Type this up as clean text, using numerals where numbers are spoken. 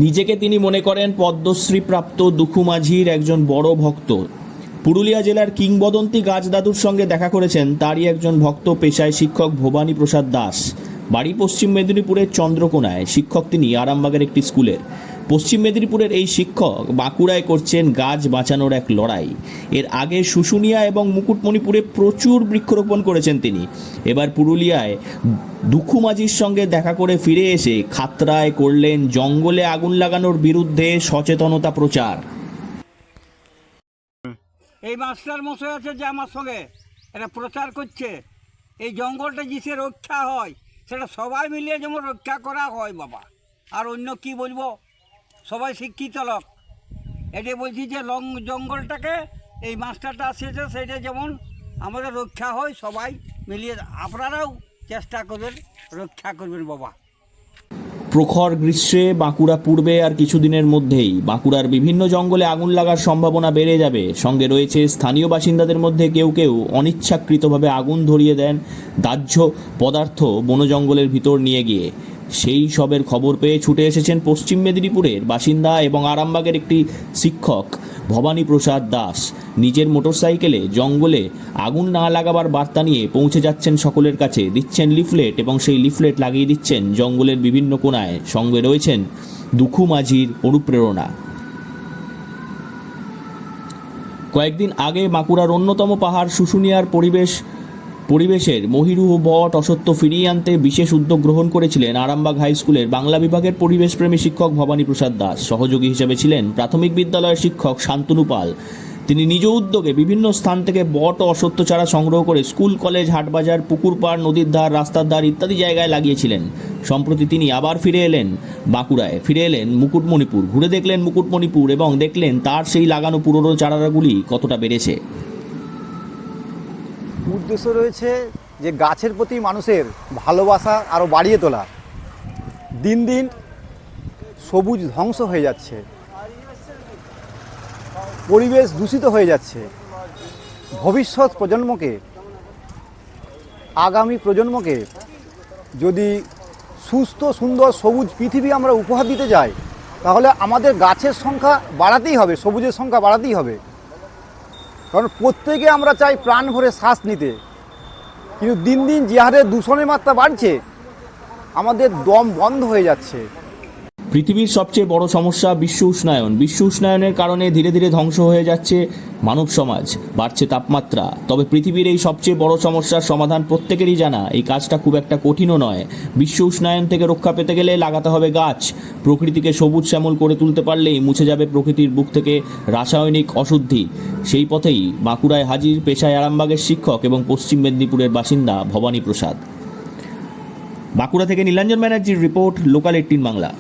নিজেকে তিনি মনে করেন পদ্মশ্রী প্রাপ্ত দুখু মাঝির একজন বড় ভক্ত। পুরুলিয়া জেলার কিংবদন্তি গাছ দাদুর সঙ্গে দেখা করেছেন তারই একজন ভক্ত, পেশায় শিক্ষক ভবানী প্রসাদ দাস। বাড়ি পশ্চিম মেদিনীপুরের চন্দ্রকোনায়, শিক্ষক তিনি আরামবাগের একটি স্কুলের। পশ্চিম মেদিনীপুরের এই শিক্ষক বাঁকুড়ায় করছেন গাছ বাঁচানোর এক লড়াই। এর আগে শুশুনিয়া এবং মুকুটমণিপুরে প্রচুর বৃক্ষরোপণ করেছেন তিনি। এবার পুরুলিয়ায় দুখু মাঝির সঙ্গে দেখা করে ফিরে এসে খাতড়ায় করলেন জঙ্গলে আগুন লাগানোর বিরুদ্ধে সচেতনতা প্রচার। এই মাস্টার মশাই আছে যে আমার সঙ্গে এটা প্রচার করছে, এই জঙ্গলটা যে রক্ষা হয় সেটা সবাই মিলিয়ে যেমন রক্ষা করা হয় বাবা। আর অন্য কি বলবো, সবাই শিক্ষিত লোক। এটা বলছি যে জঙ্গলটাকে এই মাস্টারটা আসছে সেটা যেমন আমাদের রক্ষা হয়, সবাই মিলিয়ে আপনারাও চেষ্টা করবেন, রক্ষা করবেন বাবা। প্রখর গ্রীষ্মে বাঁকুড়া পূর্বে আর কিছুদিনের মধ্যেই বাঁকুড়ার বিভিন্ন জঙ্গলে আগুন লাগার সম্ভাবনা বেড়ে যাবে। সঙ্গে রয়েছে স্থানীয় বাসিন্দাদের মধ্যে কেউ কেউ অনিচ্ছাকৃতভাবে আগুন ধরিয়ে দেন দাহ্য পদার্থ বন জঙ্গলের ভিতর নিয়ে গিয়ে। সেই সবের খবর পেয়ে ছুটে এসেছেন পশ্চিম মেদিনীপুরের বাসিন্দা এবং আরামবাগের একটি শিক্ষক ভবানী প্রসাদ দাস। নিজের মোটরসাইকেলে জঙ্গলে আগুন না লাগাবার বার্তা নিয়ে পৌঁছে যাচ্ছেন সকলের কাছে, দিচ্ছেন লিফলেট এবং সেই লিফলেট লাগিয়ে দিচ্ছেন জঙ্গলের বিভিন্ন কোণায়। সঙ্গে রয়েছেন দুখু মাঝির অনুপ্রেরণা। কয়েকদিন আগে বাঁকুড়ার অন্যতম পাহাড় শুশুনিয়ার পরিবেশের মহিরুহ বট অসত্য ফিরিয়ে আনতে বিশেষ উদ্যোগ গ্রহণ করেছিলেন আরামবাগ হাই স্কুলের বাংলা বিভাগের পরিবেশপ্রেমী শিক্ষক ভবানী প্রসাদ দাস। সহযোগী হিসেবে ছিলেন প্রাথমিক বিদ্যালয়ের শিক্ষক শান্তনু পাল। তিনি নিজ উদ্যোগে বিভিন্ন স্থান থেকে বট ও অসত্য চারা সংগ্রহ করে স্কুল, কলেজ, হাটবাজার, পুকুর পাড়, নদীর ধার, রাস্তার ধার ইত্যাদি জায়গায় লাগিয়েছিলেন। সম্প্রতি তিনি আবার ফিরে এলেন বাঁকুড়ায়, ফিরে এলেন মুকুটমণিপুর। ঘুরে দেখলেন মুকুটমণিপুর এবং দেখলেন তার সেই লাগানো পুরনো চারাগুলি কতটা বেড়েছে। উদ্দেশ্য রয়েছে যে গাছের প্রতি মানুষের ভালোবাসা আরও বাড়িয়ে তোলা। দিন দিন সবুজ ধ্বংস হয়ে যাচ্ছে, পরিবেশ দূষিত হয়ে যাচ্ছে। ভবিষ্যৎ প্রজন্মকে, আগামী প্রজন্মকে যদি সুস্থ সুন্দর সবুজ পৃথিবী আমরা উপহার দিতে যাই, তাহলে আমাদের গাছের সংখ্যা বাড়াতেই হবে, সবুজের সংখ্যা বাড়াতেই হবে। কারণ প্রত্যেকে আমরা চাই প্রাণ ভরে শ্বাস নিতে, কিন্তু দিন দিন যে হারে দূষণের মাত্রা বাড়ছে, আমাদের দম বন্ধ হয়ে যাচ্ছে। পৃথিবীর সবচেয়ে বড় সমস্যা বিশ্ব উষ্ণায়ন। বিশ্ব উষ্ণায়নের কারণে ধীরে ধীরে ধ্বংস হয়ে যাচ্ছে মানব সমাজ, বাড়ছে তাপমাত্রা। তবে পৃথিবীর এই সবচেয়ে বড় সমস্যার সমাধান প্রত্যেকেরই জানা। এই কাজটা খুব একটা কঠিনও নয়। বিশ্ব উষ্ণায়ন থেকে রক্ষা পেতে গেলে লাগাতে হবে গাছ। প্রকৃতিকে সবুজ শ্যামল করে তুলতে পারলেই মুছে যাবে প্রকৃতির বুক থেকে রাসায়নিক অশুদ্ধি। সেই পথেই বাঁকুড়ায় হাজির পেশায় আরামবাগের শিক্ষক এবং পশ্চিম মেদিনীপুরের বাসিন্দা ভবানী প্রসাদ। বাঁকুড়া থেকে নীলাঞ্জন ব্যানার্জির রিপোর্ট, লোকাল 18 বাংলা।